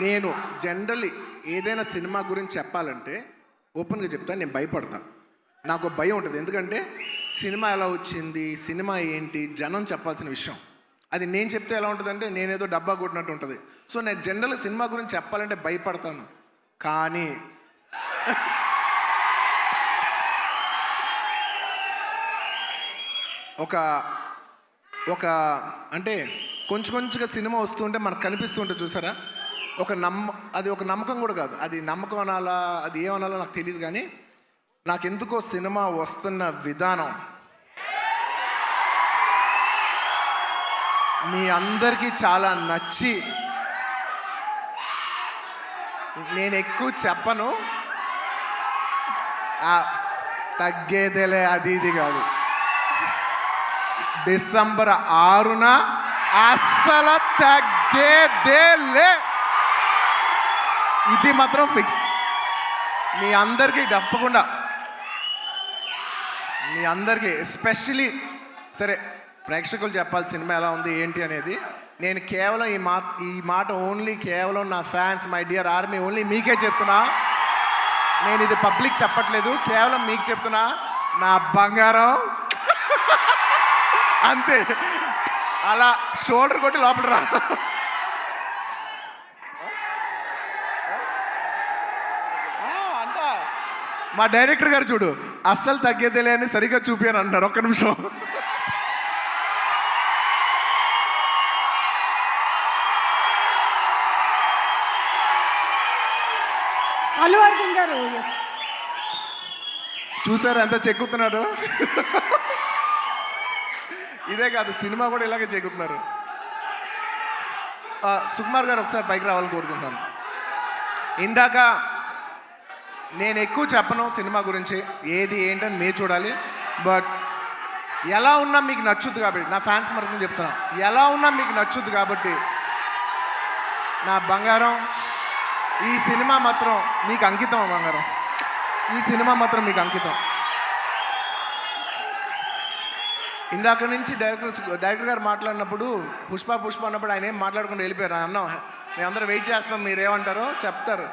నేను జనరల్లీ ఏదైనా సినిమా గురించి చెప్పాలంటే ఓపెన్గా చెప్తాను, నేను భయపడతా. నాకు భయం ఉంటుంది. ఎందుకంటే సినిమా ఎలా వచ్చింది, సినిమా ఏంటి, జనం చెప్పాల్సిన విషయం. అది నేను చెప్తే ఎలా ఉంటుందంటే నేనేదో డబ్బా కొట్టినట్టు ఉంటుంది. సో నేను జనరల్గా సినిమా గురించి చెప్పాలంటే భయపడతాను. కానీ ఒక ఒక అంటే కొంచెం కొంచెంగా సినిమా వస్తుంటే మనకు కనిపిస్తుంటే చూసారా, అది ఒక నమ్మకం కూడా కాదు. అది నమ్మకం అనాలా, అది ఏమనాలో నాకు తెలియదు. కానీ నాకెందుకో సినిమా వస్తున్న విధానం మీ అందరికీ చాలా నచ్చి, నేను ఎక్కువ చెప్పను, తగ్గేదేలే అది ఇది కాదు. డిసెంబర్ 6న అస్సలు తగ్గేదేలే, ఇది మాత్రం ఫిక్స్. మీ అందరికీ తప్పకుండా, మీ అందరికీ ఎస్పెషలీ సరే ప్రేక్షకులు చెప్పాలి సినిమా ఎలా ఉంది ఏంటి అనేది. నేను కేవలం ఈ మాట ఓన్లీ కేవలం నా fans, my dear army, only మీకే చెప్తున్నా. నేను ఇది పబ్లిక్ చెప్పట్లేదు, కేవలం మీకు చెప్తున్నా. నా బంగారం అంతే, అలా షోల్డర్ కొట్టి లోపల రా. అంతా మా డైరెక్టర్ గారు చూడు, అస్సలు తగ్గేదేలే అని సరిగ్గా చూపాను అంటున్నారు. ఒక్క నిమిషం. అల్లు అర్జున్ గారు చూసారు ఎంత చెక్కుతున్నారు. ఇదే కాదు, సినిమా కూడా ఇలాగే చెక్కుతున్నారు. సుకుమార్ గారు ఒకసారి పైకి రావాలని కోరుకుంటున్నాను. ఇందాక నేను ఎక్కువ చెప్పను సినిమా గురించి, ఏది ఏంటని మీరు చూడాలి. బట్ ఎలా ఉన్నా మీకు నచ్చుద్ది కాబట్టి, నా ఫ్యాన్స్ మరొకటి చెప్తున్నా, ఎలా ఉన్నా మీకు నచ్చుద్ది కాబట్టి నా బంగారం, ఈ సినిమా మాత్రం మీకు అంకితం. బంగారం, ఈ సినిమా మాత్రం మీకు అంకితం. ఇందాక నుంచి డైరెక్టర్ గారు మాట్లాడినప్పుడు పుష్ప అన్నప్పుడు ఆయన ఏం మాట్లాడకుండా వెళ్ళిపోయారు. అన్నాం మేమందరం వెయిట్ చేస్తున్నాం, మీరేమంటారో చెప్తారు.